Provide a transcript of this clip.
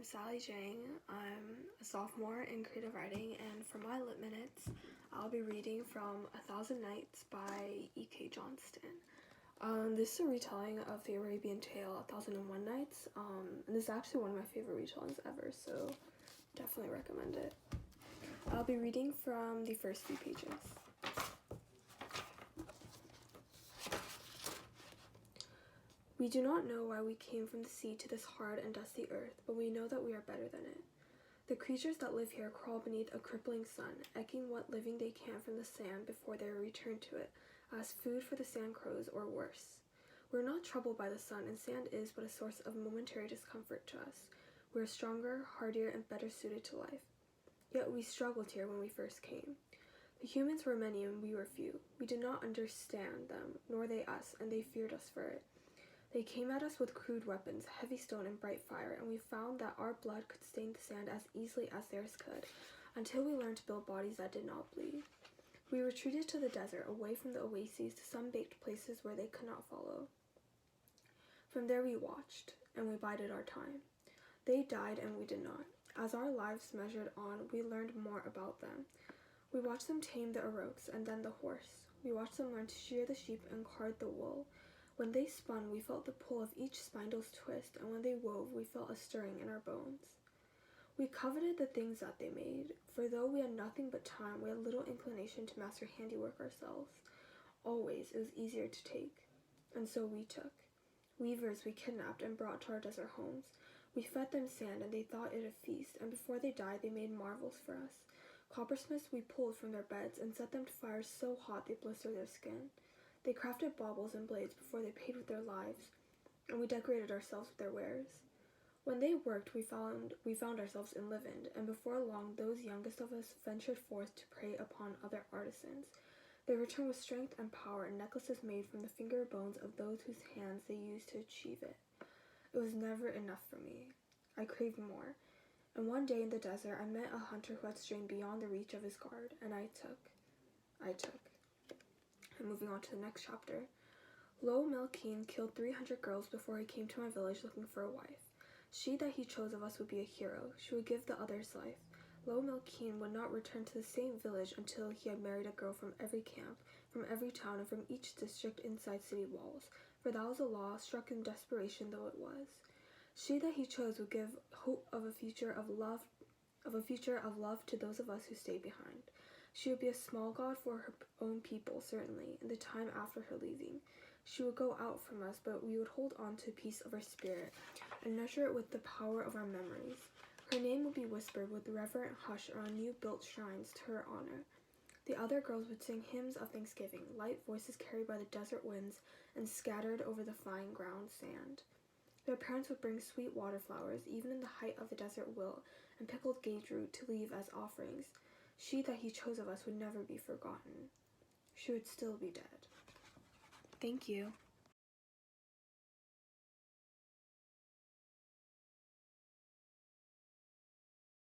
I'm Sally Jang. I'm a sophomore in creative writing, and for my lit minutes, I'll be reading from 1,000 Nights by E.K. Johnston. This is a retelling of the Arabian tale, 1001 Nights, and this is actually one of my favorite retellings ever, so definitely recommend it. I'll be reading from the first few pages. We do not know why we came from the sea to this hard and dusty earth, but we know that we are better than it. The creatures that live here crawl beneath a crippling sun, ecking what living they can from the sand before they are returned to it, as food for the sand crows or worse. We are not troubled by the sun, and sand is but a source of momentary discomfort to us. We are stronger, hardier, and better suited to life. Yet we struggled here when we first came. The humans were many and we were few. We did not understand them, nor they us, and they feared us for it. They came at us with crude weapons, heavy stone and bright fire, and we found that our blood could stain the sand as easily as theirs could, until we learned to build bodies that did not bleed. We retreated to the desert, away from the oases, to sun-baked places where they could not follow. From there we watched, and we bided our time. They died and we did not. As our lives measured on, we learned more about them. We watched them tame the uroks and then the horse. We watched them learn to shear the sheep and card the wool. When they spun, we felt the pull of each spindle's twist, and when they wove, we felt a stirring in our bones. We coveted the things that they made, for though we had nothing but time, we had little inclination to master handiwork ourselves. Always it was easier to take, and so we took. Weavers we kidnapped and brought to our desert homes. We fed them sand, and they thought it a feast, and before they died, they made marvels for us. Coppersmiths we pulled from their beds and set them to fires so hot they blistered their skin. They crafted baubles and blades before they paid with their lives, and we decorated ourselves with their wares. When they worked, we found ourselves enlivened, and before long those youngest of us ventured forth to prey upon other artisans. They returned with strength and power, and necklaces made from the finger bones of those whose hands they used to achieve it. It was never enough for me. I craved more, and one day in the desert I met a hunter who had strayed beyond the reach of his guard, and I took. And moving on to the next chapter. Lo Melkeen killed 300 girls before he came to my village looking for a wife. She that he chose of us would be a hero. She would give the others life. Lo Melkeen would not return to the same village until he had married a girl from every camp, from every town, and from each district inside city walls, for that was a law, struck in desperation though it was. She that he chose would give hope of a future of love to those of us who stayed behind. She would be a small god for her own people, certainly, in the time after her leaving. She would go out from us, but we would hold on to a piece of her spirit and nurture it with the power of our memories. Her name would be whispered with reverent hush around new-built shrines to her honor. The other girls would sing hymns of thanksgiving, light voices carried by the desert winds and scattered over the fine ground sand. Their parents would bring sweet water flowers, even in the height of the desert wilt, and pickled gage root to leave as offerings. She that he chose of us would never be forgotten. She would still be dead. Thank you.